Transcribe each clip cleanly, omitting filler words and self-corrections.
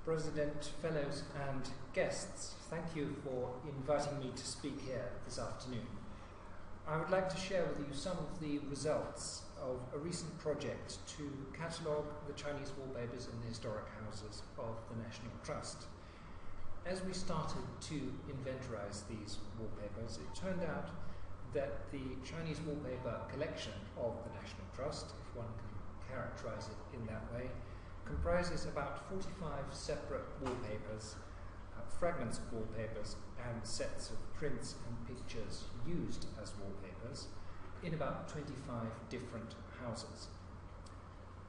President, fellows and guests, thank you for inviting me to speak here this afternoon. I would like to share with you some of the results of a recent project to catalogue the Chinese wallpapers in the historic houses of the National Trust. As we started to inventorize these wallpapers, it turned out that the Chinese wallpaper collection of the National Trust, if one can characterize it in that way, comprises about 45 separate wallpapers, fragments of wallpapers, and sets of prints and pictures used as wallpapers in about 25 different houses.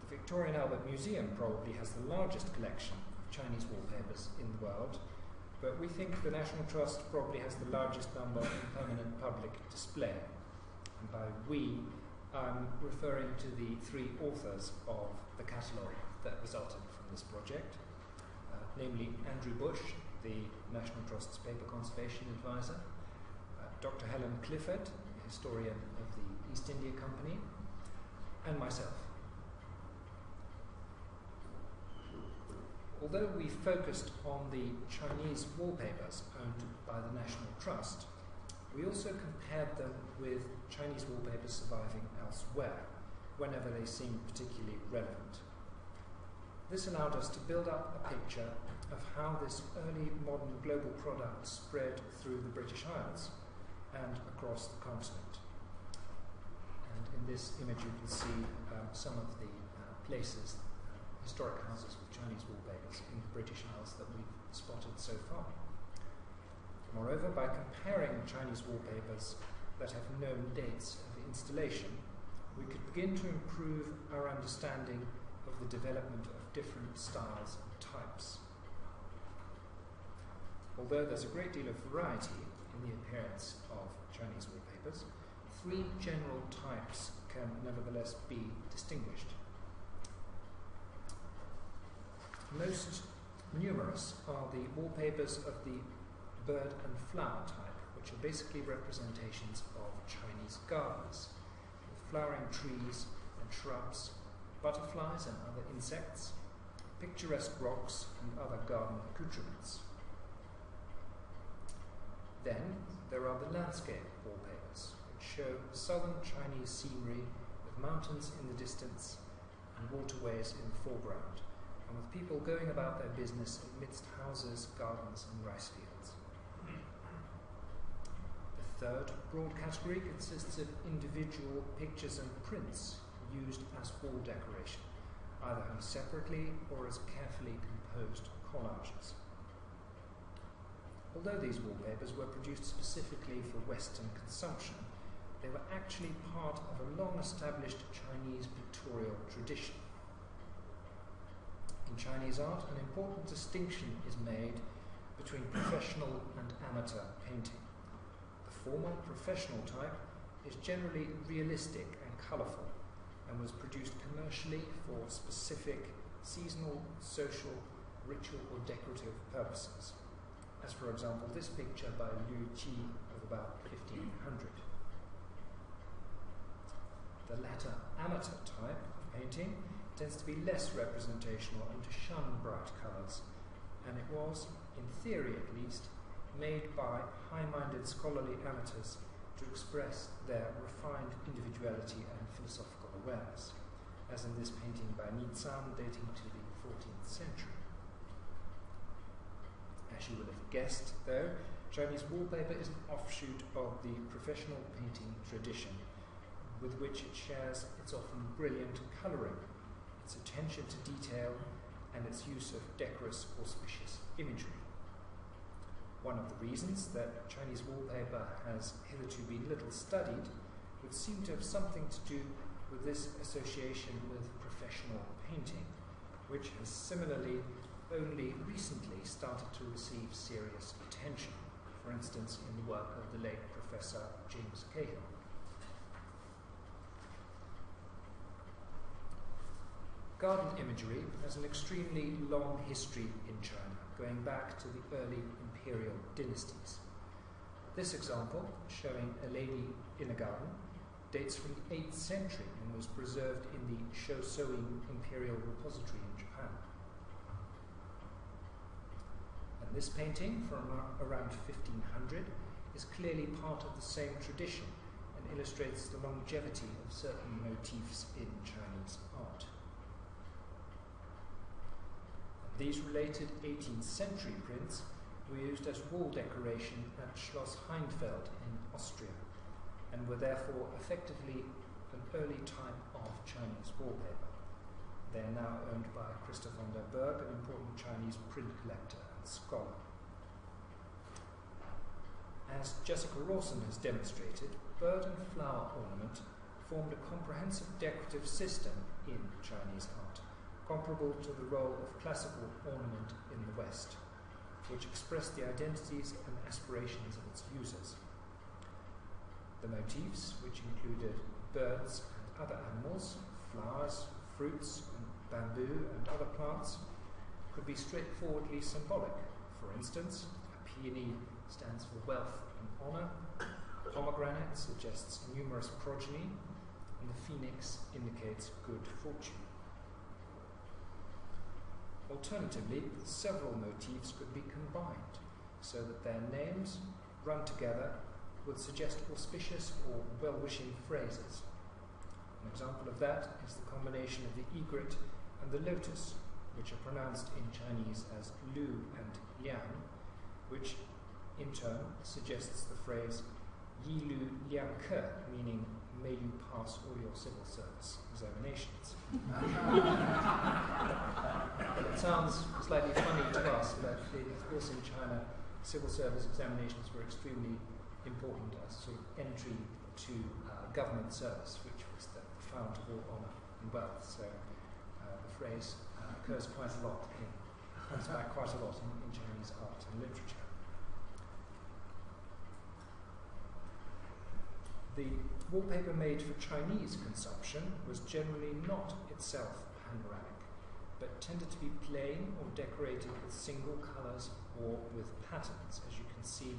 The Victoria and Albert Museum probably has the largest collection of Chinese wallpapers in the world, but we think the National Trust probably has the largest number in permanent public display. And by we, I'm referring to the three authors of the catalogue that resulted from this project, namely Andrew Bush, the National Trust's paper conservation advisor, Dr. Helen Clifford, historian of the East India Company, and myself. Although we focused on the Chinese wallpapers owned by the National Trust, we also compared them with Chinese wallpapers surviving elsewhere, whenever they seemed particularly relevant. This allowed us to build up a picture of how this early modern global product spread through the British Isles and across the continent. And in this image you can see some of the places, historic houses with Chinese wallpapers in the British Isles that we've spotted so far. Moreover, by comparing Chinese wallpapers that have known dates of installation, we could begin to improve our understanding of the development of different styles and types. Although there's a great deal of variety in the appearance of Chinese wallpapers, three general types can nevertheless be distinguished. Most numerous are the wallpapers of the bird and flower type, which are basically representations of Chinese gardens, with flowering trees and shrubs, butterflies and other insects, picturesque rocks and other garden accoutrements. Then there are the landscape wallpapers, which show southern Chinese scenery with mountains in the distance and waterways in the foreground, and with people going about their business amidst houses, gardens and rice fields. The third broad category consists of individual pictures and prints used as wall decoration, either hung separately or as carefully composed collages. Although these wallpapers were produced specifically for Western consumption, they were actually part of a long-established Chinese pictorial tradition. In Chinese art, an important distinction is made between professional and amateur painting. The former, professional type, is generally realistic and colourful, and was produced commercially for specific seasonal, social, ritual or decorative purposes, as for example this picture by Liu Qi of about 1500. The latter amateur type of painting tends to be less representational and to shun bright colours, and it was, in theory at least, made by high-minded scholarly amateurs to express their refined individuality and philosophical awareness, as in this painting by Nizam dating to the 14th century. As you will have guessed, though, Chinese wallpaper is an offshoot of the professional painting tradition, with which it shares its often brilliant colouring, its attention to detail, and its use of decorous, auspicious imagery. One of the reasons that Chinese wallpaper has hitherto been little studied would seem to have something to do with this association with professional painting, which has similarly only recently started to receive serious attention, for instance in the work of the late Professor James Cahill. Garden imagery has an extremely long history in China, going back to the early imperial dynasties. This example, showing a lady in a garden, dates from the 8th century and was preserved in the Shosoi Imperial Repository in Japan. this painting from around 1500 is clearly part of the same tradition and illustrates the longevity of certain motifs in Chinese art. These related 18th century prints were used as wall decoration at Schloss Heinfeld in Austria, and were therefore effectively an early type of Chinese wallpaper. They are now owned by Christoph von der Berg, an important Chinese print collector and scholar. As Jessica Rawson has demonstrated, bird and flower ornament formed a comprehensive decorative system in Chinese art, comparable to the role of classical ornament in the West, which expressed the identities and aspirations of its users. The motifs, which included birds and other animals, flowers, fruits, and bamboo and other plants, could be straightforwardly symbolic. For instance, a peony stands for wealth and honour, pomegranate suggests numerous progeny, and the phoenix indicates good fortune. Alternatively, several motifs could be combined so that their names, run together, would suggest auspicious or well-wishing phrases. An example of that is the combination of the egret and the lotus, which are pronounced in Chinese as Lu and Liang, which in turn suggests the phrase Yi Lu Liang Ke, meaning may you pass all your civil service examinations. It sounds slightly funny to us, but of course in China civil service examinations were extremely important as a sort of entry to government service, which was the fount of all honour and wealth. So the phrase occurs quite a lot, comes back quite a lot in Chinese art and literature. The wallpaper made for Chinese consumption was generally not itself panoramic, but tended to be plain or decorated with single colours or with patterns, as you can see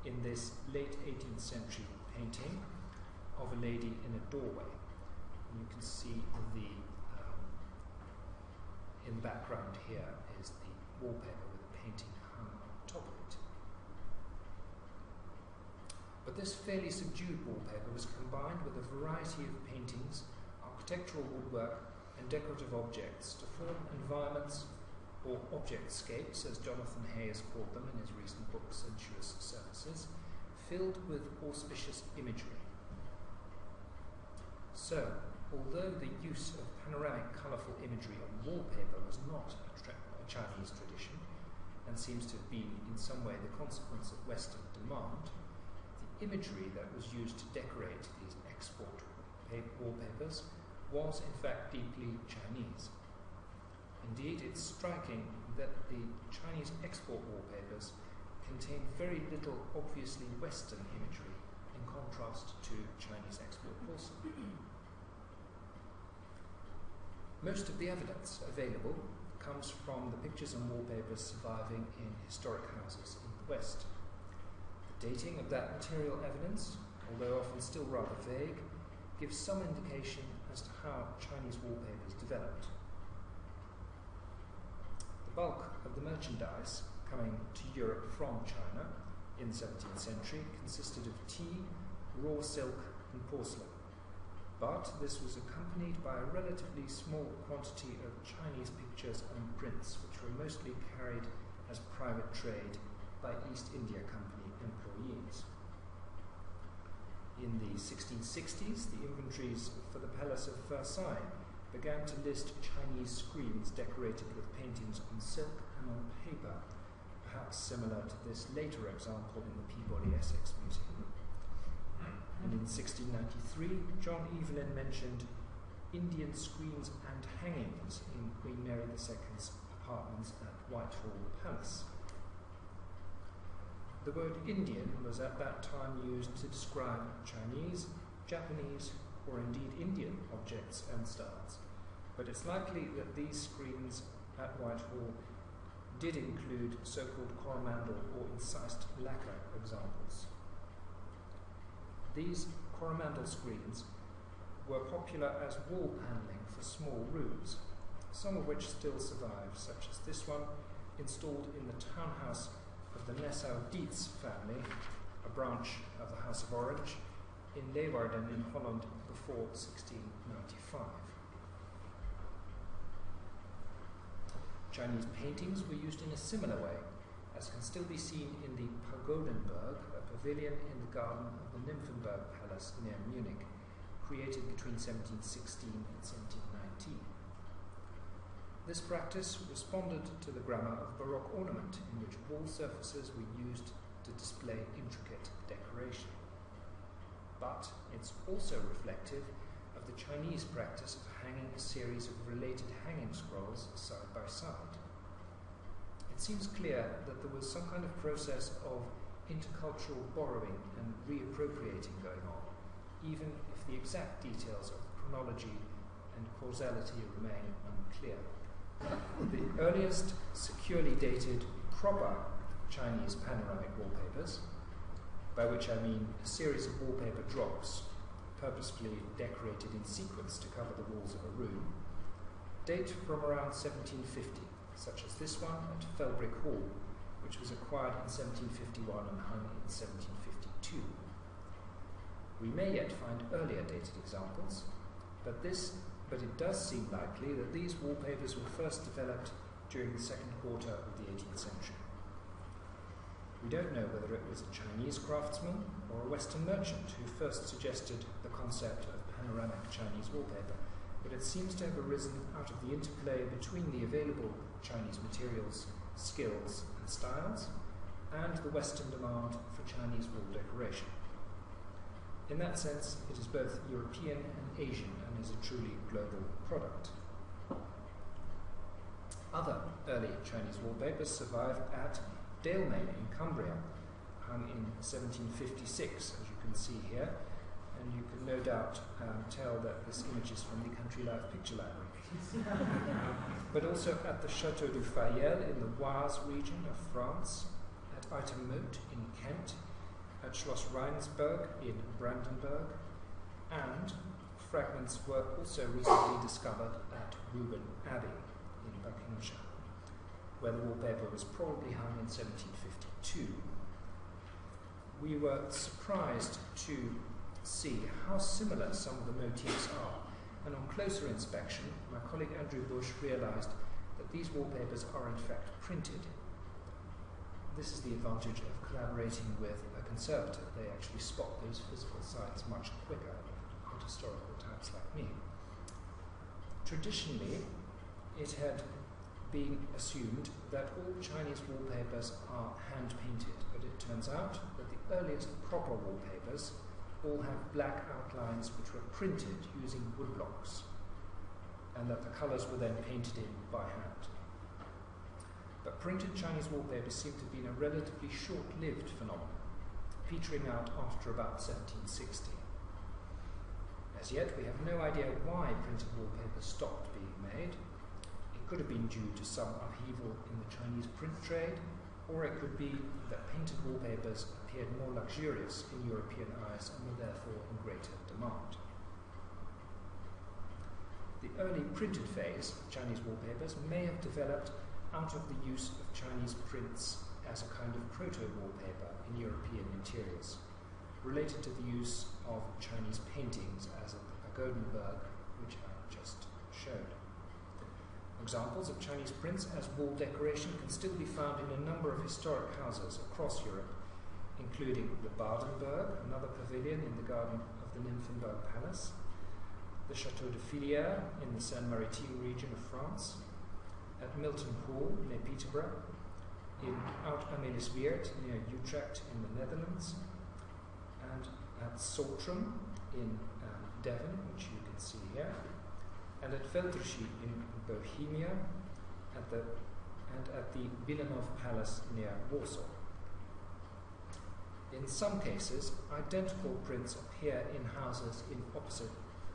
in this late 18th century painting of a lady in a doorway. And you can see in the background here is the wallpaper with the painting hung on top of it. But this fairly subdued wallpaper was combined with a variety of paintings, architectural woodwork, and decorative objects to form environments or objectscapes, as Jonathan Hay has called them in his recent book Sensuous Surfaces, filled with auspicious imagery. So, although the use of panoramic colourful imagery on wallpaper was not a Chinese tradition, and seems to have been in some way the consequence of Western demand, the imagery that was used to decorate these export wallpapers was in fact deeply Chinese. Indeed, it's striking that the Chinese export wallpapers contain very little obviously Western imagery in contrast to Chinese export porcelain. Most of the evidence available comes from the pictures and wallpapers surviving in historic houses in the West. The dating of that material evidence, although often still rather vague, gives some indication as to how Chinese wallpapers developed. The bulk of the merchandise coming to Europe from China in the 17th century consisted of tea, raw silk and porcelain. But this was accompanied by a relatively small quantity of Chinese pictures and prints, which were mostly carried as private trade by East India Company employees. In the 1660s, the inventories for the Palace of Versailles began to list Chinese screens decorated with paintings on silk and on paper, perhaps similar to this later example in the Peabody Essex Museum. And in 1693, John Evelyn mentioned Indian screens and hangings in Queen Mary II's apartments at Whitehall Palace. The word Indian was at that time used to describe Chinese, Japanese, or indeed Indian objects and styles. But it's likely that these screens at Whitehall did include so-called coromandel or incised lacquer examples. These coromandel screens were popular as wall panelling for small rooms, some of which still survive, such as this one, installed in the townhouse of the Nassau-Dietz family, a branch of the House of Orange, in Leeuwarden in Holland before 1695. Chinese paintings were used in a similar way, as can still be seen in the Pagodenburg, a pavilion in the garden of the Nymphenburg Palace near Munich, created between 1716 and 1719. This practice responded to the grammar of Baroque ornament, in which wall surfaces were used to display intricate decoration. But it's also reflective of the Chinese practice of hanging a series of related hanging scrolls side by side. It seems clear that there was some kind of process of intercultural borrowing and reappropriating going on, even if the exact details of the chronology and causality remain unclear. The earliest securely dated proper Chinese panoramic wallpapers, by which I mean a series of wallpaper drops purposefully decorated in sequence to cover the walls of a room, date from around 1750, such as this one at Felbrick Hall, which was acquired in 1751 and hung in 1752. We may yet find earlier dated examples, but it does seem likely that these wallpapers were first developed during the second quarter of the 18th century. We don't know whether it was a Chinese craftsman or a Western merchant who first suggested the concept of panoramic Chinese wallpaper, but it seems to have arisen out of the interplay between the available Chinese materials, skills and styles, and the Western demand for Chinese wall decoration. In that sense, it is both European and Asian and is a truly global product. Other early Chinese wallpapers survive at Dalemain in Cumbria, hung in 1756, as you can see here, and you can no doubt tell that this image is from the Country Life Picture Library. But also at the Château du Fayel in the Oise region of France, at Uitermoot in Kent, at Schloss Reinsberg in Brandenburg, and fragments were also recently discovered at Reuben Abbey in Buckinghamshire, where the wallpaper was probably hung in 1752. We were surprised to see how similar some of the motifs are, and on closer inspection, my colleague Andrew Bush realized that these wallpapers are in fact printed. This is the advantage of collaborating with a conservator. They actually spot those physical signs much quicker than art historical types like me. Traditionally, it had been assumed that all Chinese wallpapers are hand-painted, but it turns out that the earliest proper wallpapers all have black outlines which were printed using woodblocks, and that the colours were then painted in by hand. But printed Chinese wallpapers seem to have been a relatively short-lived phenomenon, petering out after about 1760. As yet, we have no idea why printed wallpapers stopped being made. It could have been due to some upheaval in the Chinese print trade, or it could be that painted wallpapers appeared more luxurious in European eyes and were therefore in greater demand. The early printed phase of Chinese wallpapers may have developed out of the use of Chinese prints as a kind of proto-wallpaper in European interiors, related to the use of Chinese paintings as at the Pagodenburg, which I just showed. Examples of Chinese prints as wall decoration can still be found in a number of historic houses across Europe, including the Badenburg, another pavilion in the garden of the Nymphenburg Palace, the Château de Filière in the Seine-Maritime region of France, at Milton Hall near Peterborough, in Oud-Amelisweert near Utrecht in the Netherlands, and at Saltram in Devon, which you can see here, and at Velterschi in Bohemia, and at the Wilanów Palace near Warsaw. In some cases, identical prints appear in houses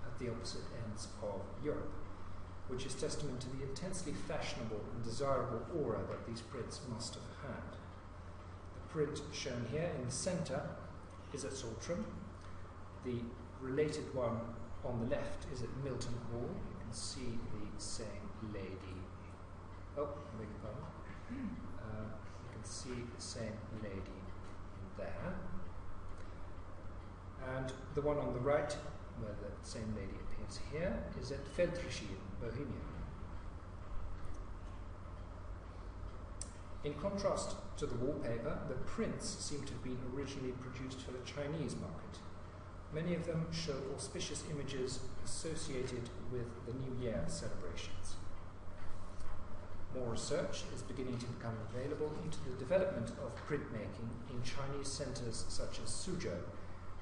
at the opposite ends of Europe, which is testament to the intensely fashionable and desirable aura that these prints must have had. The print shown here in the centre is at Saltram. The related one on the left is at Milton Hall. You can see the same lady. Oh, I beg your pardon. You can see the the same lady in there. And the one on the right, where the same lady appears here, is at Feldregie in Bohemia. In contrast to the wallpaper, the prints seem to have been originally produced for the Chinese market. Many of them show auspicious images associated with the New Year celebrations. More research is beginning to become available into the development of printmaking in Chinese centres such as Suzhou,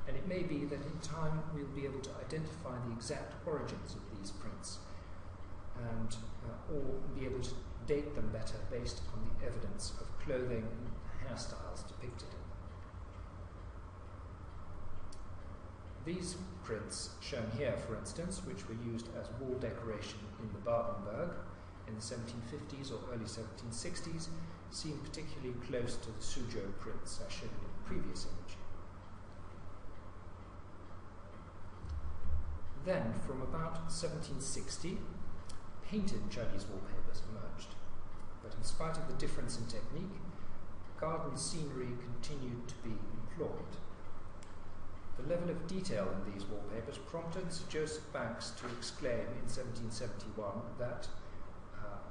and it may be that in time we'll be able to identify the exact origins of these prints and or be able to date them better based on the evidence of clothing and hairstyles depicted in them. These prints shown here, for instance, which were used as wall decoration in the Badenberg in the 1750s or early 1760s, seem particularly close to the Suzhou prints I showed in the previous image. Then, from about 1760, painted Chinese wallpapers emerged. But in spite of the difference in technique, garden scenery continued to be employed. The level of detail in these wallpapers prompted Sir Joseph Banks to exclaim in 1771 that,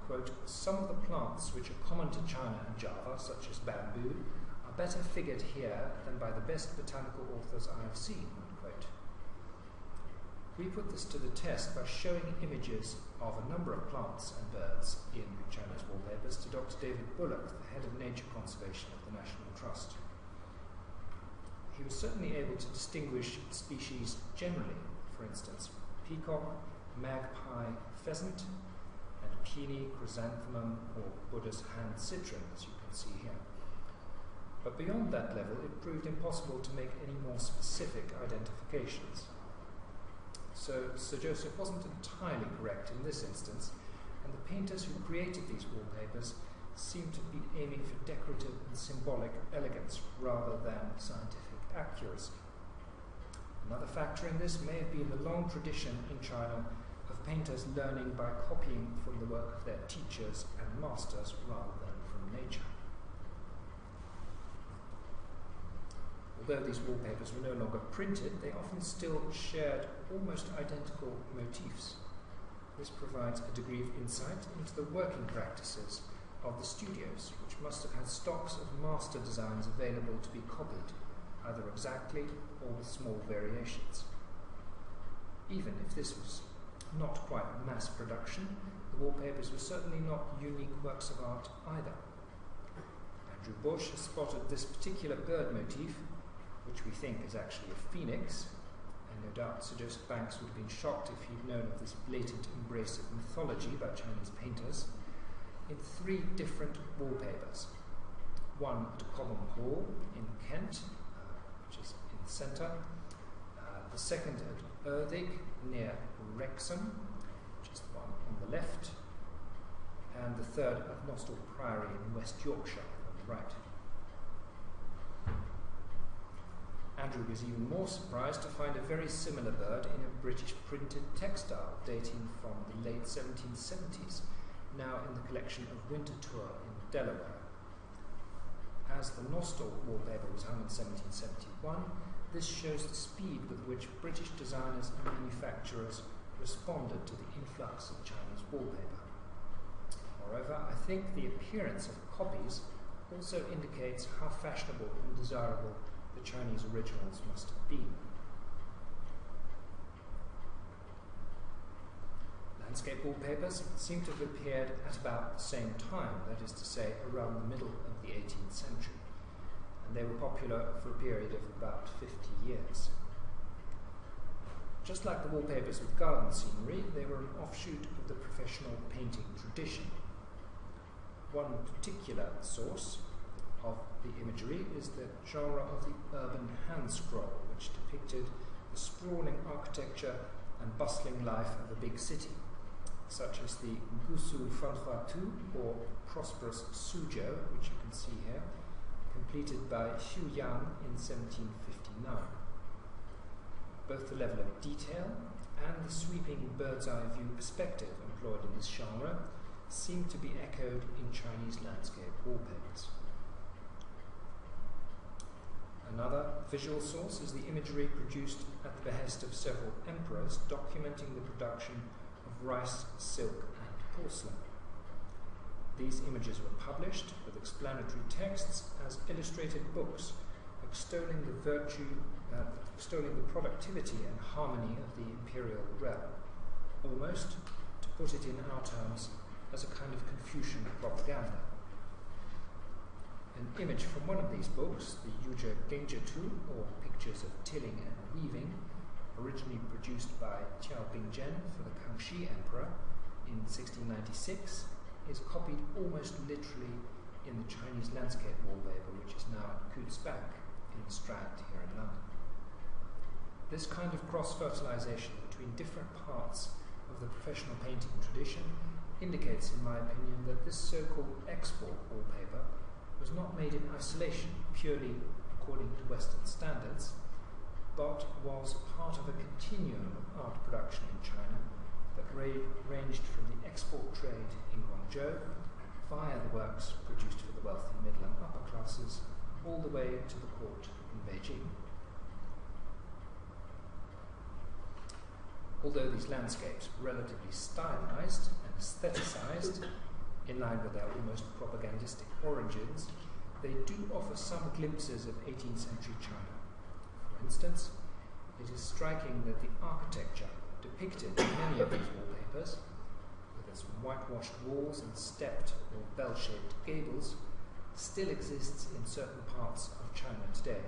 quote, "some of the plants which are common to China and Java, such as bamboo, are better figured here than by the best botanical authors I have seen," unquote. We put this to the test by showing images of a number of plants and birds in Chinese wallpapers to Dr. David Bullock, the head of nature conservation at the National Trust. He was certainly able to distinguish species generally, for instance, peacock, magpie, pheasant, and peony, chrysanthemum, or Buddha's hand citron, as you can see here. But beyond that level, it proved impossible to make any more specific identifications. So Sir Joseph wasn't entirely correct in this instance, and the painters who created these wallpapers seemed to be aiming for decorative and symbolic elegance rather than scientific accuracy. Another factor in this may have been the long tradition in China of painters learning by copying from the work of their teachers and masters rather than from nature. Although these wallpapers were no longer printed, they often still shared almost identical motifs. This provides a degree of insight into the working practices of the studios, which must have had stocks of master designs available to be copied, either exactly or with small variations. Even if this was not quite mass production, the wallpapers were certainly not unique works of art either. Andrew Bush has spotted this particular bird motif, which we think is actually a phoenix, and no doubt Sir Joseph Banks would have been shocked if he'd known of this blatant embrace of mythology by Chinese painters, in 3 different wallpapers. One at Cobham Hall in Kent, which is in the centre, the second at Erddig near Wrexham, which is the one on the left, and the third at Nostell Priory in West Yorkshire on the right. Andrew was even more surprised to find a very similar bird in a British printed textile dating from the late 1770s, now in the collection of Winterthur in Delaware. As the Nostell wallpaper was hung in 1771, this shows the speed with which British designers and manufacturers responded to the influx of Chinese wallpaper. Moreover, I think the appearance of copies also indicates how fashionable and desirable the Chinese originals must have been. Landscape wallpapers seem to have appeared at about the same time, that is to say, around the middle of the 18th century, and they were popular for a period of about 50 years. Just like the wallpapers with garden scenery, they were an offshoot of the professional painting tradition. One particular source of the imagery is the genre of the urban hand scroll, which depicted the sprawling architecture and bustling life of a big city, such as the Gusu Fanhuatu or prosperous Suzhou, which you can see here, completed by Xu Yang in 1759. Both the level of detail and the sweeping bird's-eye view perspective employed in this genre seem to be echoed in Chinese landscape wallpapers. visual source is the imagery produced at the behest of several emperors documenting the production of rice, silk, and porcelain. These images were published with explanatory texts as illustrated books, extolling the productivity and harmony of the imperial realm, almost, to put it in our terms, as a kind of Confucian propaganda. An image from one of these books, the Yuzhe Genjitu, or Pictures of Tilling and Weaving, originally produced by Qiao Bingzhen for the Kangxi Emperor in 1696, is copied almost literally in the Chinese landscape wallpaper, which is now at Coutts Bank in the Strand here in London. This kind of cross-fertilization between different parts of the professional painting tradition indicates, in my opinion, that this so-called export wallpaper was not made in isolation, purely according to Western standards, but was part of a continuum of art production in China that ranged from the export trade in Guangzhou via the works produced for the wealthy middle and upper classes, all the way to the court in Beijing. Although these landscapes were relatively stylized and aestheticized, in line with their almost propagandistic origins, they do offer some glimpses of 18th century China. For instance, it is striking that the architecture depicted in many of these wallpapers, with its whitewashed walls and stepped or bell-shaped gables, still exists in certain parts of China today.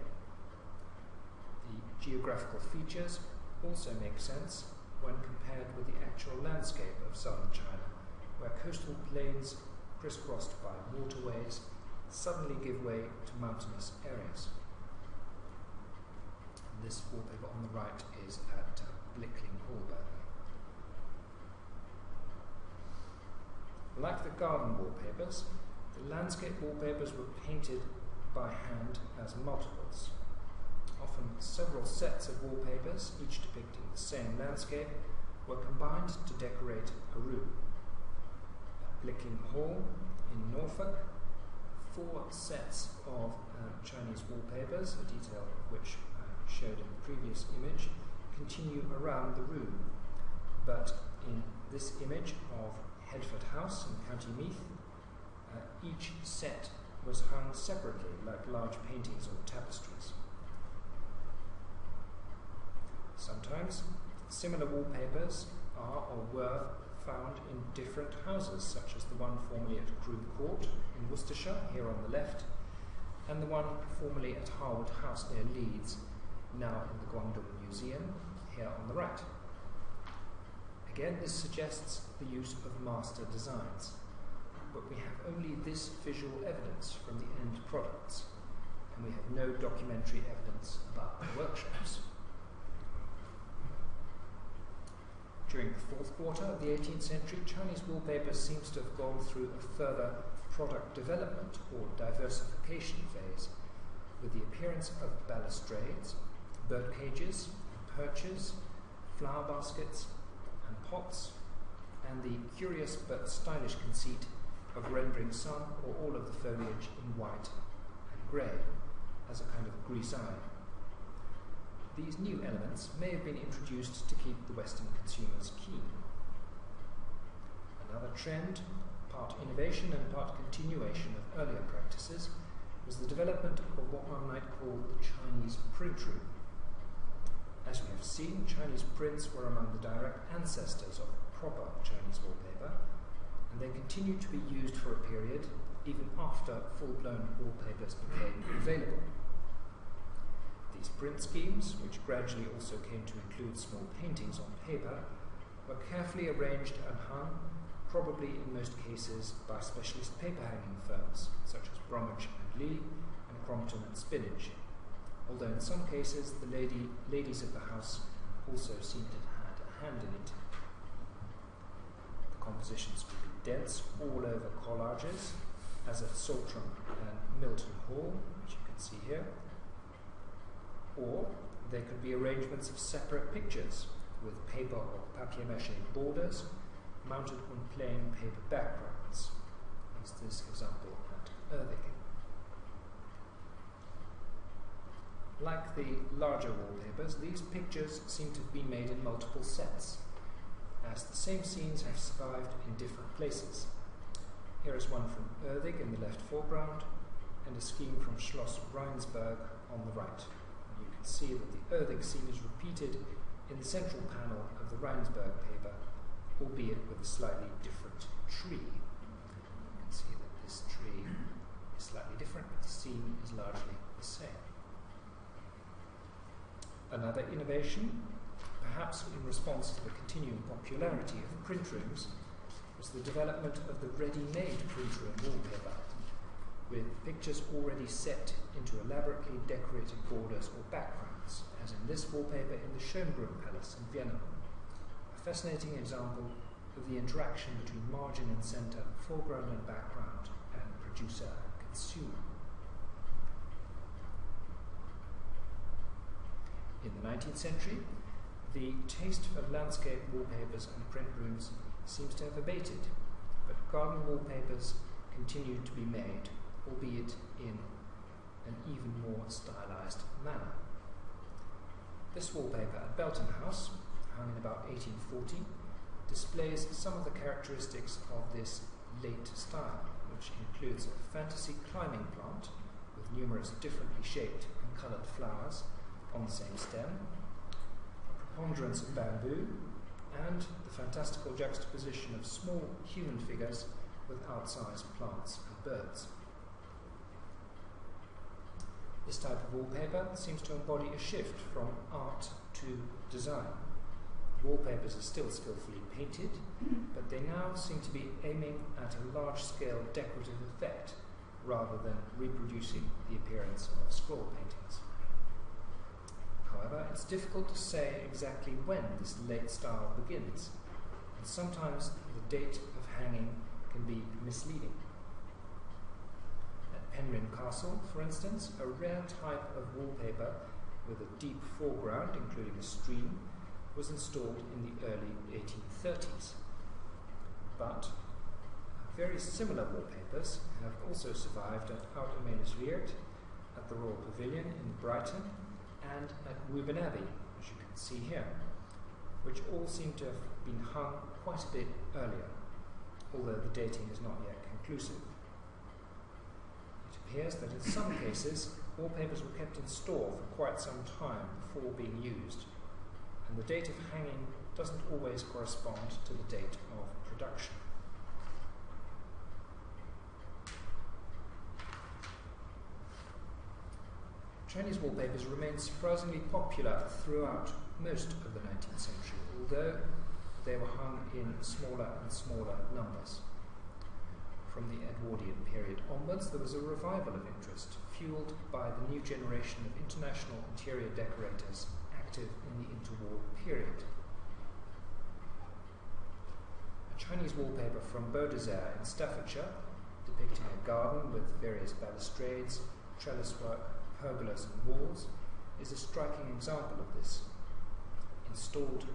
The geographical features also make sense when compared with the actual landscape of southern China, where coastal plains crisscrossed by waterways suddenly give way to mountainous areas. And this wallpaper on the right is at Blickling Hall, by the way. Like the garden wallpapers, the landscape wallpapers were painted by hand as multiples. Often several sets of wallpapers, each depicting the same landscape, were combined to decorate a room. Blickling Hall in Norfolk, 4 sets of Chinese wallpapers, a detail of which I showed in the previous image, continue around the room. But in this image of Headford House in County Meath, each set was hung separately like large paintings or tapestries. Sometimes similar wallpapers are or were found in different houses, such as the one formerly at Groom Court in Worcestershire, here on the left, and the one formerly at Harwood House near Leeds, now in the Guangdong Museum, here on the right. Again, this suggests the use of master designs, but we have only this visual evidence from the end products, and we have no documentary evidence about the workshops. During the 4th quarter of the 18th century, Chinese wallpaper seems to have gone through a further product development or diversification phase, with the appearance of balustrades, bird cages, perches, flower baskets, and pots, and the curious but stylish conceit of rendering some or all of the foliage in white and grey, as a kind of grisaille. These new elements may have been introduced to keep the Western consumers keen. Another trend, part innovation and part continuation of earlier practices, was the development of what one might call the Chinese print room. As we have seen, Chinese prints were among the direct ancestors of proper Chinese wallpaper, and they continued to be used for a period even after full-blown wallpapers became available. These print schemes, which gradually also came to include small paintings on paper, were carefully arranged and hung, probably in most cases by specialist paper hanging firms such as Bromwich and Lee and Crompton and Spinach, although in some cases the ladies of the house also seemed to have had a hand in it. The compositions could be dense, all over collages, as at Saltram and Milton Hall, which you can see here, or they could be arrangements of separate pictures with paper or papier-mâché borders mounted on plain paper backgrounds, as this example at Erding. Like the larger wallpapers, these pictures seem to have been made in multiple sets, as the same scenes have survived in different places. Here is one from Erddig in the left foreground, and a scheme from Schloss Rheinsberg on the right. And you can see that the Erddig scene is repeated in the central panel of the Rheinsberg paper, albeit with a slightly different tree. You can see that this tree is slightly different, but the scene is largely the same. Another innovation, perhaps in response to the continuing popularity of print rooms, was the development of the ready-made print room wallpaper, with pictures already set into elaborately decorated borders or backgrounds, as in this wallpaper in the Schönbrunn Palace in Vienna. A fascinating example of the interaction between margin and centre, foreground and background, and producer and consumer. In the 19th century, the taste for landscape wallpapers and print rooms seems to have abated, but garden wallpapers continued to be made, albeit in an even more stylized manner. This wallpaper at Belton House, hung in about 1840, displays some of the characteristics of this late style, which includes a fantasy climbing plant with numerous differently shaped and coloured flowers on the same stem, a preponderance of bamboo, and the fantastical juxtaposition of small human figures with outsized plants and birds. This type of wallpaper seems to embody a shift from art to design. The wallpapers are still skillfully painted, but they now seem to be aiming at a large-scale decorative effect rather than reproducing the appearance of scroll paintings. However, it's difficult to say exactly when this late style begins, and sometimes the date of hanging can be misleading. At Penrhyn Castle, for instance, a rare type of wallpaper with a deep foreground, including a stream, was installed in the early 1830s. But very similar wallpapers have also survived at Oud Amelisweert, at the Royal Pavilion in Brighton, and at Woburn Abbey, as you can see here, which all seem to have been hung quite a bit earlier, although the dating is not yet conclusive. It appears that in some cases, wallpapers were kept in store for quite some time before being used, and the date of hanging doesn't always correspond to the date of production. Chinese wallpapers remained surprisingly popular throughout most of the 19th century, although they were hung in smaller and smaller numbers. From the Edwardian period onwards, there was a revival of interest, fueled by the new generation of international interior decorators active in the interwar period. A Chinese wallpaper from Beaudesert in Staffordshire, depicting a garden with various balustrades, trellis work, pergolas and walls, is a striking example of this. Installed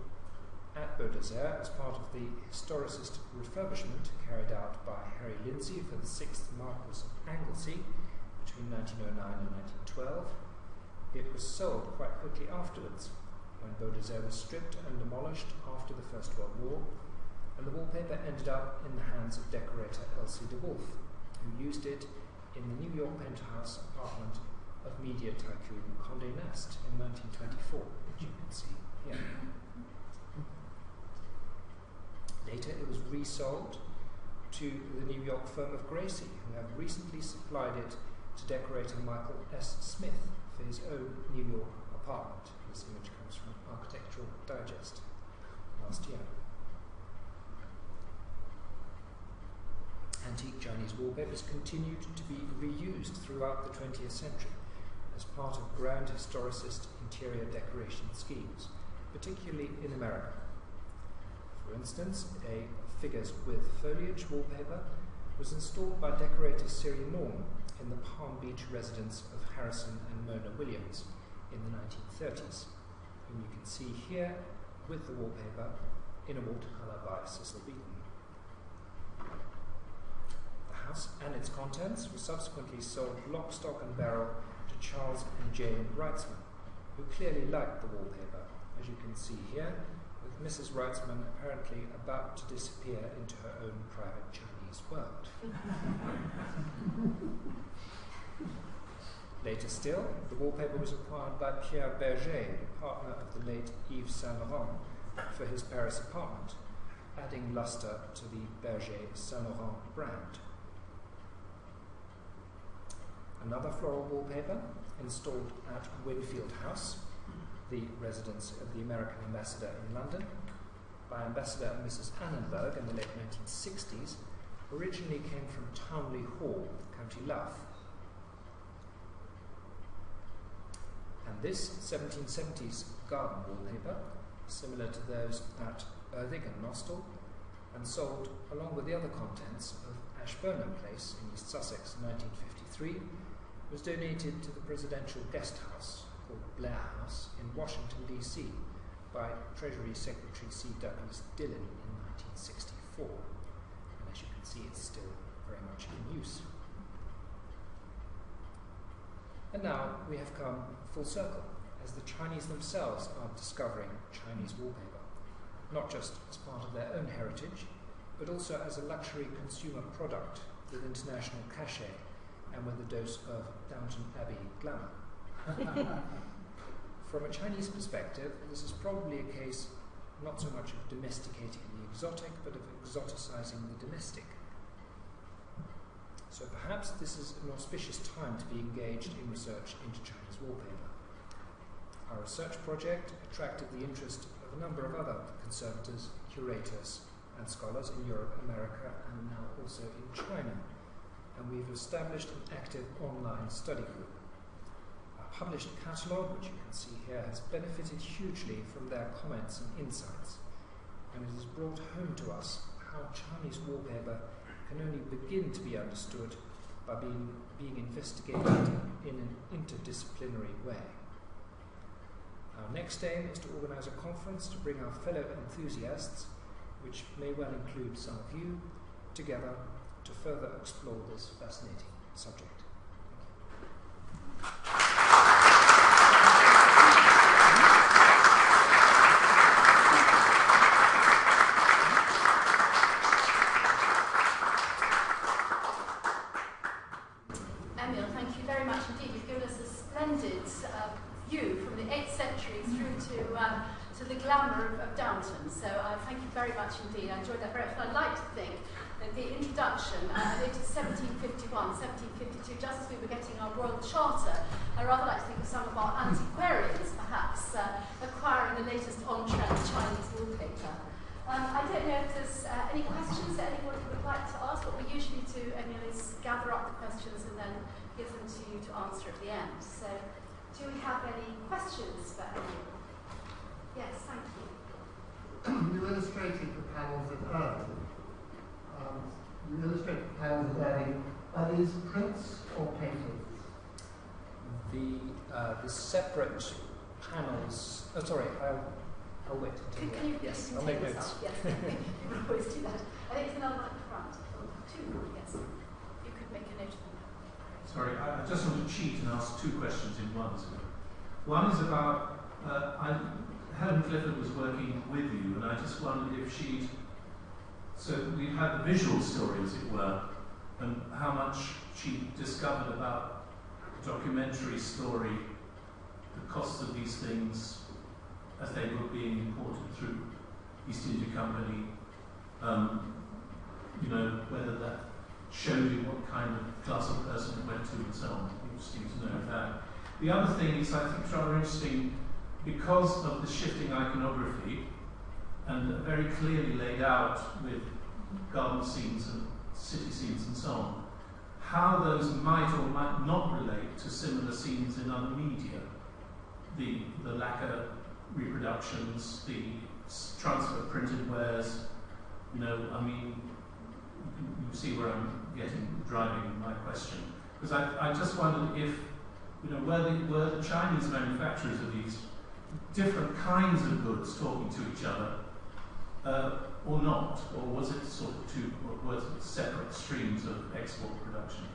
at Beaudesert as part of the historicist refurbishment carried out by Harry Lindsay for the 6th Marquess of Anglesey between 1909 and 1912, it was sold quite quickly afterwards, when Beaudesert was stripped and demolished after the First World War, and the wallpaper ended up in the hands of decorator Elsie de Wolfe, who used it in the New York penthouse apartment of media tycoon Condé Nast in 1924, which you can see here. Later it was resold to the New York firm of Gracie, who have recently supplied it to decorator Michael S. Smith for his own New York apartment. This image comes from Architectural Digest last year. Antique Chinese wallpapers continued to be reused throughout the 20th century as part of grand historicist interior decoration schemes, particularly in America. For instance, a figures with foliage wallpaper was installed by decorator Siri Norm in the Palm Beach residence of Harrison and Mona Williams in the 1930s, whom you can see here with the wallpaper in a watercolour by Cecil Beaton. The house and its contents were subsequently sold lock, stock and barrel to to Charles and Jane Wrightsman, who clearly liked the wallpaper, as you can see here, with Mrs. Wrightsman apparently about to disappear into her own private Chinese world. Later still, the wallpaper was acquired by Pierre Berger, partner of the late Yves Saint Laurent, for his Paris apartment, adding lustre to the Berger Saint Laurent brand. Another floral wallpaper, installed at Winfield House, the residence of the American ambassador in London, by Ambassador and Mrs. Annenberg in the late 1960s, originally came from Townley Hall, County Louth. And this 1770s garden wallpaper, similar to those at Erddig and Nostell, and sold along with the other contents of Ashburnham Place in East Sussex in 1953, was donated to the Presidential Guest House, called Blair House, in Washington, D.C., by Treasury Secretary C. Douglas Dillon in 1964. And as you can see, it's still very much in use. And now we have come full circle, as the Chinese themselves are discovering Chinese wallpaper, not just as part of their own heritage, but also as a luxury consumer product with international cachet and with a dose of Downton Abbey glamour. From a Chinese perspective, this is probably a case not so much of domesticating the exotic, but of exoticizing the domestic. So perhaps this is an auspicious time to be engaged in research into Chinese wallpaper. Our research project attracted the interest of a number of other conservators, curators, and scholars in Europe, America, and now also in China. And we've established an active online study group. Our published catalogue, which you can see here, has benefited hugely from their comments and insights, and it has brought home to us how Chinese wallpaper can only begin to be understood by being investigated in an interdisciplinary way. Our next aim is to organise a conference to bring our fellow enthusiasts, which may well include some of you, together to further explore this fascinating subject. Emile, thank you very much indeed. You've given us a splendid view from the 8th century through to the glamour of Downton. So thank you very much indeed. I enjoyed that very much. I'd like to think that the introduction, dated 1751, 1752, just as we were getting our Royal Charter, I'd rather like to think of some of our antiquarians perhaps acquiring the latest on-trend Chinese wallpaper. I don't know if there's any questions that anyone would like to ask. What we usually do, Emile, is gather up the questions and then give them to you to answer at the end. So, do we have any questions for Emile? Yes, thank you. You illustrated the panels of Erddig. Are these prints or paintings? The separate panels. Oh, sorry. I'll wait. Can you yes, continue I'll make this notes. up? Yes, you can always do that. I think it's another one at the front. Two, yes. You could make a note of them. Sorry, I just want to cheat and ask two questions in one. One is about, Helen Clifford was working with you, and I just wondered if she'd, so we've had the visual story, as it were, and how much she discovered about the documentary story, the costs of these things, as they were being imported through East India Company, whether that showed you what kind of class of person it went to and so on. Interesting to know that. The other thing is, I think, rather interesting, because of the shifting iconography, and very clearly laid out with garden scenes and city scenes and so on, how those might or might not relate to similar scenes in other media. The lacquer reproductions, the transfer printed wares, you see where I'm driving my question. Because I just wondered if, were the Chinese manufacturers of these different kinds of goods talking to each other, or not? Or was it sort of two, or was it separate streams of export production?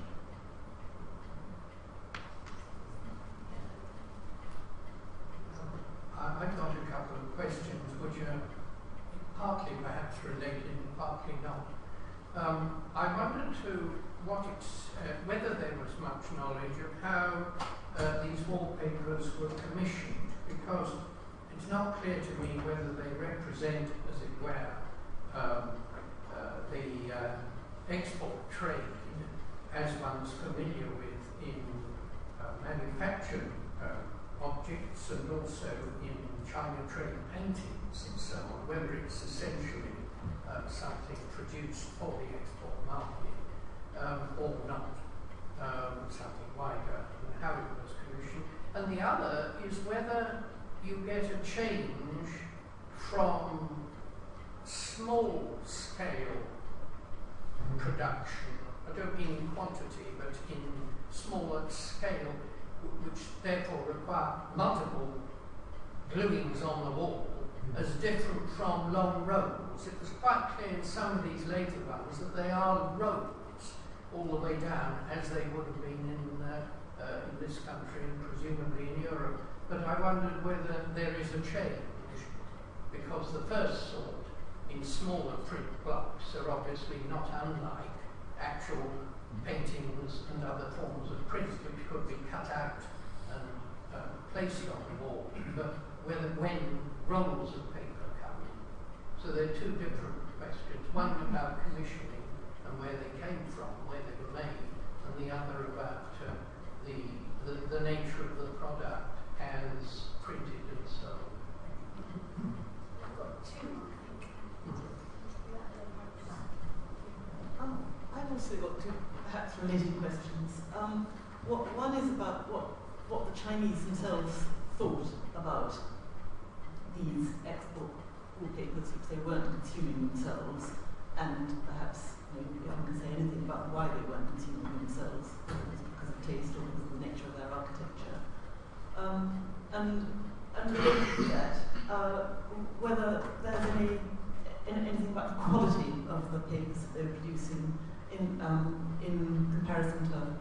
much knowledge of how these wallpapers were commissioned, because it's not clear to me whether they represent, as it were, the export trade as one's familiar with in manufactured objects and also in China trade paintings and so on, whether it's essentially something produced for the export market or not, something wider, and how it was commissioned. And the other is whether you get a change from small scale production, I don't mean in quantity, but in smaller scale, which therefore require multiple gluings on the wall, as different from long rows. It was quite clear in some of these later ones that they are rows all the way down, as they would have been in this country and presumably in Europe. But I wondered whether there is a change, because the first sort, in smaller print blocks, are obviously not unlike actual paintings and other forms of print which could be cut out and placed on the wall, but when rolls of paper come in. So they're two different questions. One about commissioning and where they came from, where they were made, and the other about the nature of the product as printed and sold. I've got two, I've also got two perhaps related questions. One is about what the Chinese themselves thought about these export wallpapers which they weren't consuming themselves, and perhaps if one can say anything about why they weren't consuming themselves, whether it was because of taste or because of the nature of their architecture. And related to that, whether there's anything about the quality of the papers that they're producing in comparison to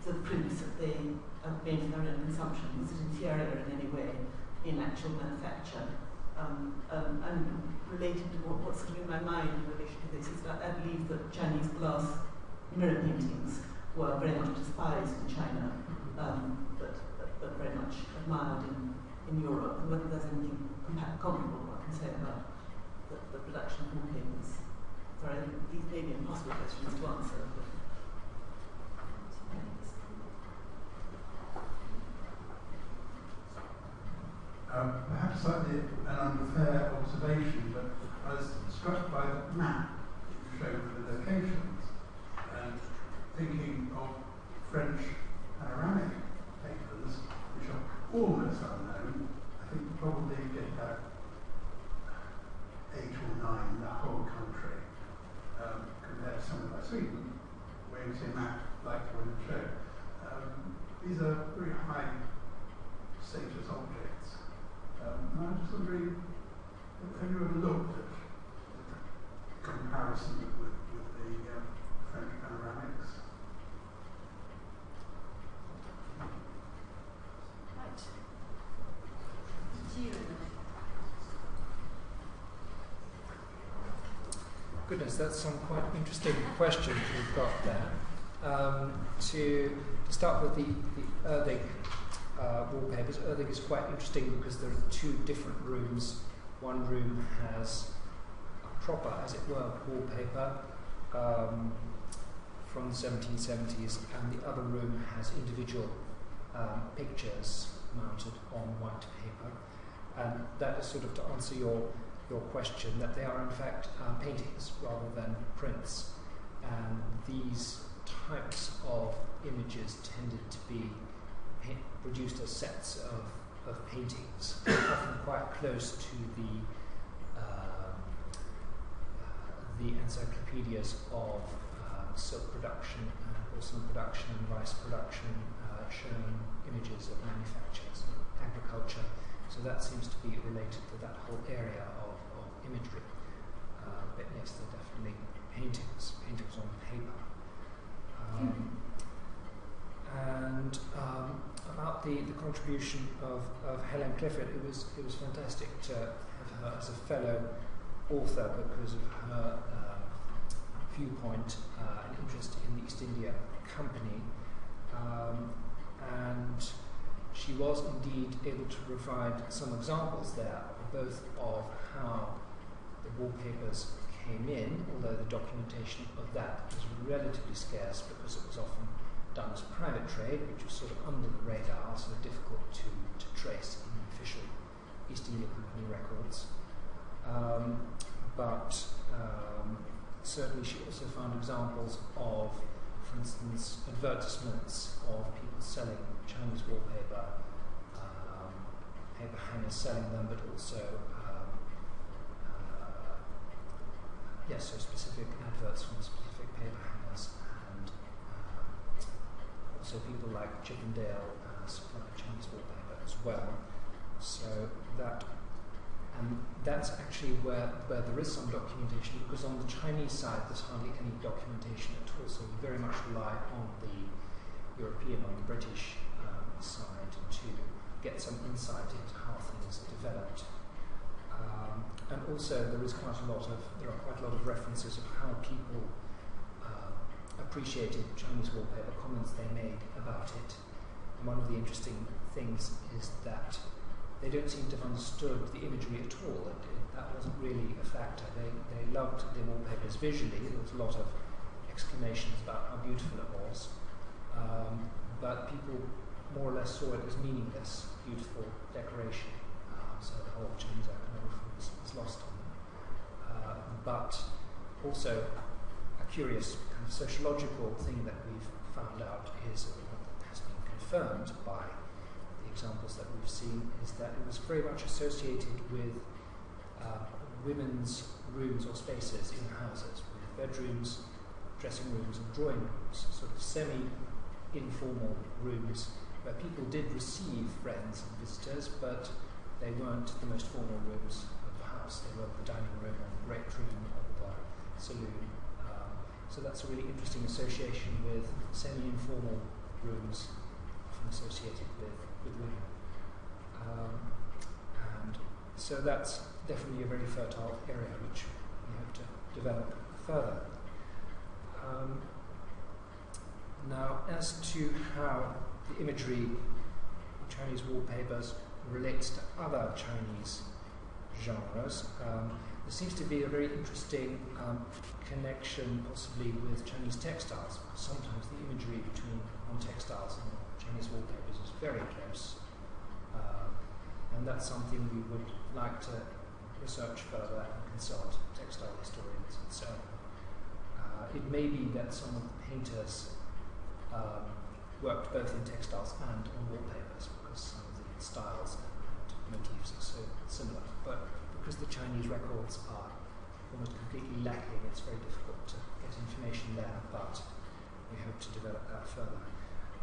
the prints that they have made for their own consumption. Is it inferior in any way in actual manufacture? And related to what's sort of in my mind in relation to this is that I believe that Chinese glass mirror paintings were very much despised in China, but very much admired in Europe, and whether there's anything comparable I can say about the production of wallpapers. Sorry, I think these may be impossible questions to answer. Perhaps slightly an unfair observation, but I was struck by the map you showed for the locations, and thinking of French panoramic papers, which are almost unknown. I think you probably get about 8 or 9 in the whole country, compared to somewhere like Sweden, where you see a map like the one you showed. These are very high status objects. And I'm just wondering, have you ever looked at the comparison with the French panoramics? Right. You. Goodness, that's some quite interesting questions we've got there. To start with the Erddig wallpapers. Erddig is quite interesting because there are two different rooms. One room has a proper, as it were, wallpaper from the 1770s, and the other room has individual pictures mounted on white paper. And that is sort of to answer your question, that they are in fact paintings rather than prints. And these types of images tended to be produced as sets of paintings, often quite close to the encyclopedias of silk production, porcelain production, and rice production, showing images of manufactures and agriculture. So that seems to be related to that whole area of imagery. But yes, they're definitely paintings on paper. And about the contribution of Helen Clifford, it was fantastic to have her as a fellow author because of her viewpoint and interest in the East India Company. and she was indeed able to provide some examples there, both of how the wallpapers came in, although the documentation of that was relatively scarce because it was often done as private trade, which was sort of under the radar, so difficult to trace in official East India Company records. But certainly she also found examples of, for instance, advertisements of people selling Chinese wallpaper, paper hangers selling them, but also so specific adverts from specific paper hangers, and also people like Chippendale supply Chinese wallpaper as well. So that's actually where there is some documentation, because on the Chinese side there's hardly any documentation at all, so we very much rely on the European, on the British side to get some insight into how things developed. And also there are quite a lot of references of how people appreciated Chinese wallpaper, comments they made about it. And one of the interesting things is that they don't seem to have understood the imagery at all. That wasn't really a factor. They loved the wallpapers visually. There was a lot of exclamations about how beautiful it was. But people more or less saw it as meaningless, beautiful decoration. So the whole Chinese iconography was lost on them. But also a curious kind of sociological thing that we've found out is, that has been confirmed by the examples that we've seen, is that it was very much associated with women's rooms or spaces in houses, with bedrooms, dressing rooms and drawing rooms, sort of semi-informal rooms where people did receive friends and visitors, but they weren't the most formal rooms of the house. They were the dining room or the great room or the saloon. So that's a really interesting association with semi-informal rooms, often associated with women. And so that's definitely a very fertile area which we hope to develop further. Now, as to how the imagery of Chinese wallpapers relates to other Chinese genres, there seems to be a very interesting connection possibly with Chinese textiles. Sometimes the imagery on textiles and Chinese wallpapers is very close, and that's something we would like to research further and consult textile historians and so on. It may be that some of the painters worked both in textiles and on wallpapers, because some of the styles and motifs are so similar. But because the Chinese records are almost completely lacking, it's very difficult to get information there, but we hope to develop that further.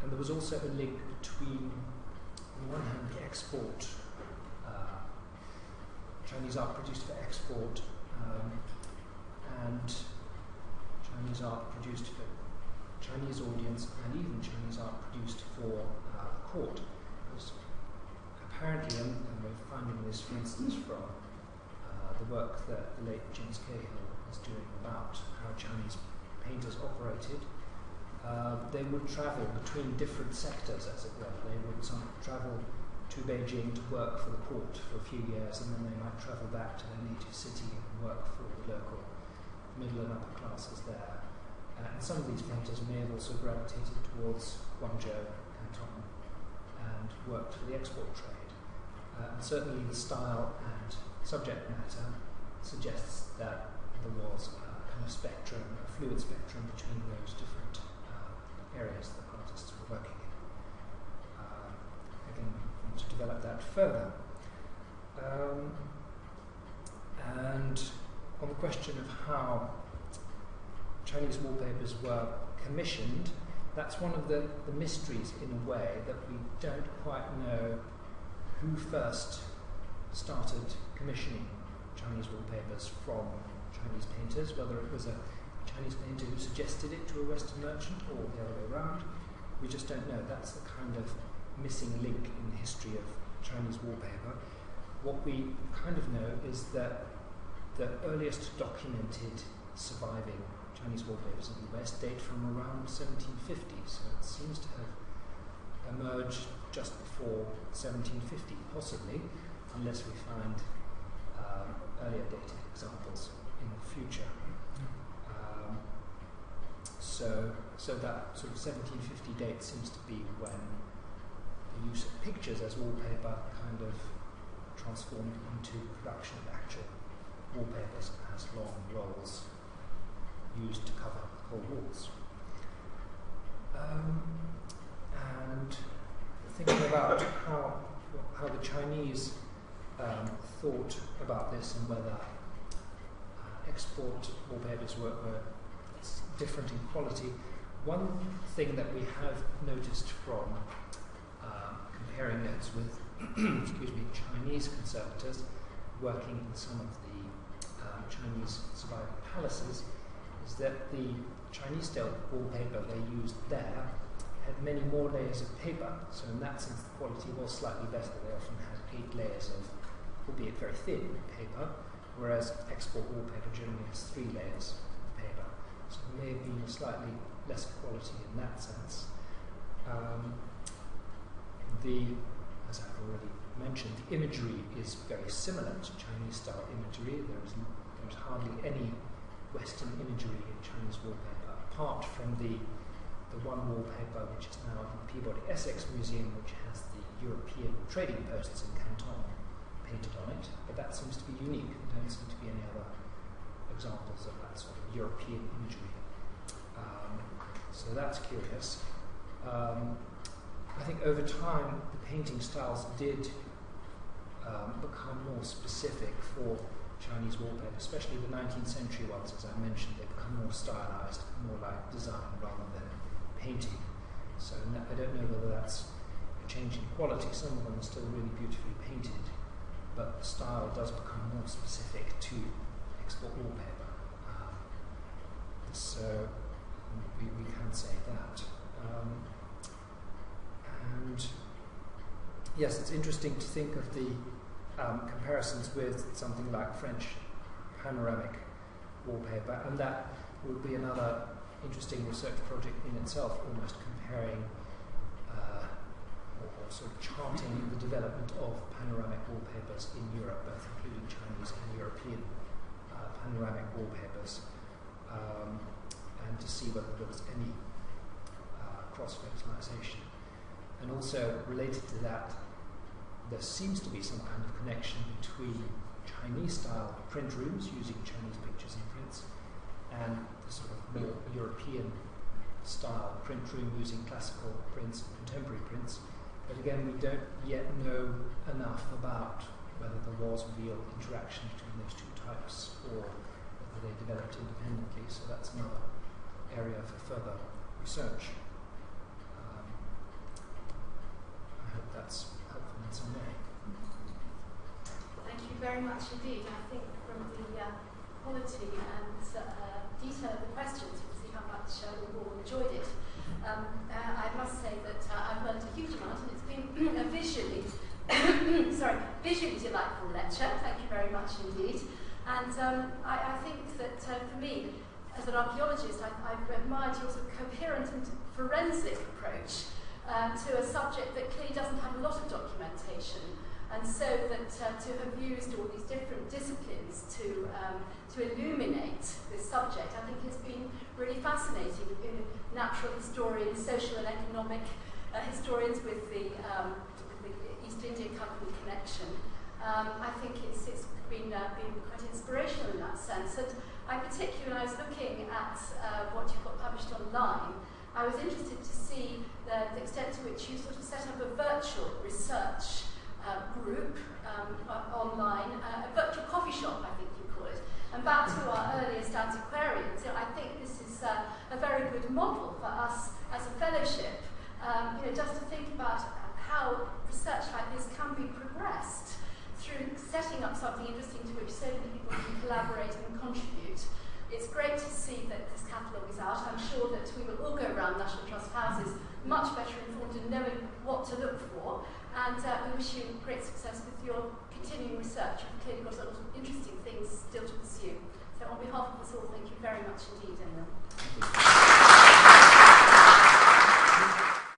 And there was also a link between, on the one hand, the export, Chinese art produced for export, and Chinese art produced for Chinese audience, and even Chinese art produced for the court. Because apparently, and we're finding this, for instance, from the work that the late James Cahill was doing about how Chinese painters operated, they would travel between different sectors, as it were. They would travel to Beijing to work for the court for a few years, and then they might travel back to their native city and work for the local middle and upper classes there. And some of these painters may have also gravitated towards Guangzhou, Canton, and worked for the export trade. And certainly the style and subject matter suggests that there was a kind of spectrum, a fluid spectrum between those different areas that artists were working in. Again, we want to develop that further. And on the question of how Chinese wallpapers were commissioned, that's one of the mysteries in a way, that we don't quite know who first started commissioning Chinese wallpapers from Chinese painters, whether it was a Chinese painter who suggested it to a Western merchant or the other way around. We just don't know. That's the kind of missing link in the history of Chinese wallpaper. What we kind of know is that the earliest documented surviving Chinese wallpapers in the West date from around 1750, so it seems to have emerged just before 1750, possibly, unless we find earlier dated examples in the future. So that sort of 1750 date seems to be when the use of pictures as wallpaper kind of transformed into production of actual wallpapers as long rolls used to cover whole walls. And thinking about how the Chinese thought about this and whether export wallpapers were different in quality, one thing that we have noticed from comparing notes with Chinese conservators working in some of the Chinese surviving palaces is that the Chinese style wallpaper they used there had many more layers of paper, so in that sense the quality was slightly better. They often had 8 layers of, albeit very thin, paper, whereas export wallpaper generally has 3 layers of paper. So there may have been slightly less quality in that sense. As I've already mentioned, the imagery is very similar to Chinese style imagery. There's hardly any Western imagery in Chinese wallpaper, apart from the one wallpaper which is now in the Peabody Essex Museum, which has the European trading posts in Canton painted on it. But that seems to be unique. There don't seem to be any other examples of that sort of European imagery. So that's curious. I think over time the painting styles did become more specific for Chinese wallpaper, especially the 19th century ones, as I mentioned. They become more stylized, more like design rather than painting. So I don't know whether that's a change in quality. Some of them are still really beautifully painted, but the style does become more specific to export wallpaper. So we can say that. And yes, it's interesting to think of the comparisons with something like French panoramic wallpaper, and that would be another interesting research project in itself, almost comparing or sort of charting the development of panoramic wallpapers in Europe, both including Chinese and European panoramic wallpapers, and to see whether there was any cross-fertilization. And also related to that, there seems to be some kind of connection between Chinese-style print rooms using Chinese pictures and prints and the sort of more European-style print room using classical prints and contemporary prints. But again, we don't yet know enough about whether there was real interaction between those two types or whether they developed independently. So that's another area for further research. I hope that's helpful in some way. Thank you very much indeed. I think from the quality and detail of the questions, you can see how much we all enjoyed it. I must say that I've learned a huge amount, and it's been a visually delightful lecture. Thank you very much indeed. And I think that for me, as an archaeologist, I've admired your sort of coherent and forensic approach to a subject that clearly doesn't have a lot of documentation, and so that to have used all these different disciplines to illuminate this subject, I think has been really fascinating. Natural historians, social and economic historians with the East India Company connection. I think it's been quite inspirational in that sense. And I particularly, when I was looking at what you've got published online, I was interested to see the extent to which you sort of set up a virtual research group online, a virtual coffee shop, I think you call it. And back to our earliest antiquarians, I think this is a very good model for us as a fellowship, just to think about how research like this can be progressed through setting up something interesting to which so many people can collaborate and contribute. It's great to see that this catalogue is out. I'm sure that we will all go around National Trust houses much better informed and knowing what to look for. And we wish you great success with your continuing research. You've clearly got a lot of interesting things